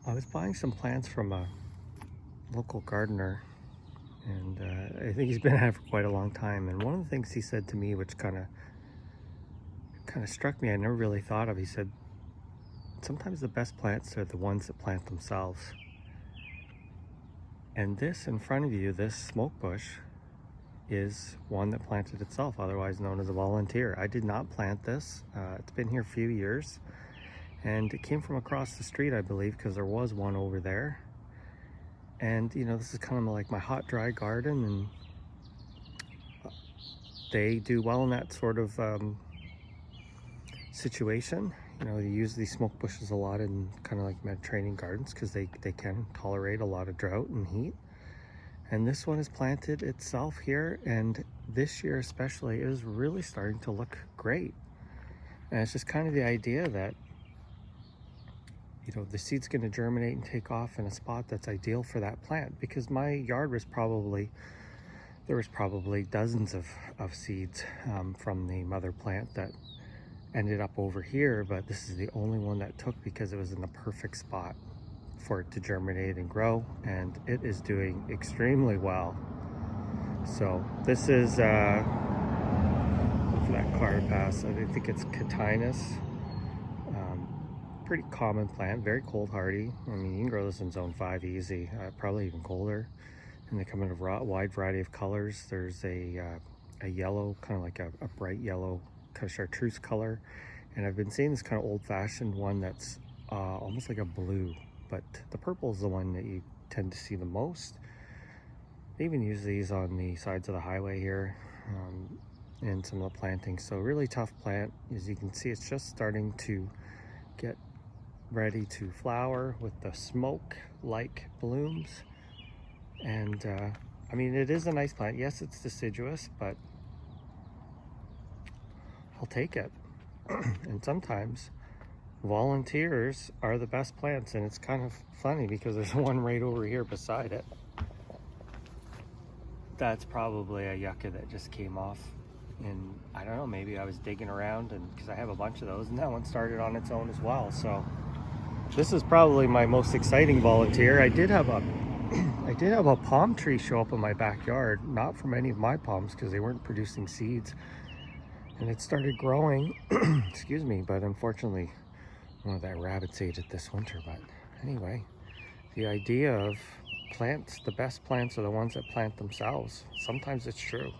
I was buying some plants from a local gardener, and I think he's been at it for quite a long time. And one of the things he said to me, which kind of struck me, I never really thought of. He said, "Sometimes the best plants are the ones that plant themselves." And this in front of you, this smoke bush, is one that planted itself, otherwise known as a volunteer. I did not plant this. It's been here a few years, and it came from across the street, I believe, because there was one over there. And this is kind of like my hot dry garden, and they do well in that sort of situation. You use these smoke bushes a lot in kind of like Mediterranean gardens because they can tolerate a lot of drought and heat. And this one is planted itself here, and this year especially, it is really starting to look great. And it's just kind of the idea that the seed's going to germinate and take off in a spot that's ideal for that plant, because my yard was probably dozens of seeds from the mother plant that ended up over here, but this is the only one that took because it was in the perfect spot for it to germinate and grow, and it is doing extremely well. So this is for that car pass, I think it's Catinus. Pretty common plant, very cold hardy. I mean, you can grow this in zone 5 easy, probably even colder. And they come in a wide variety of colors. There's a yellow, kind of like a bright yellow, kind of chartreuse color. And I've been seeing this kind of old-fashioned one that's almost like a blue, but the purple is the one that you tend to see the most. They even use these on the sides of the highway here in some of the plantings. So really tough plant. As you can see, it's just starting to get ready to flower with the smoke-like blooms. And I mean, it is a nice plant. Yes, it's deciduous, but I'll take it. And sometimes volunteers are the best plants, and it's kind of funny because there's one right over here beside it. That's probably a yucca that just came off, and I don't know, maybe I was digging around, and because I have a bunch of those, and that one started on its own as well. So this is probably my most exciting volunteer. I did have a palm tree show up in my backyard, not from any of my palms because they weren't producing seeds, and it started growing. Excuse me, but unfortunately one of that rabbits ate it this winter. But anyway, the idea of plants, the best plants are the ones that plant themselves. Sometimes it's true.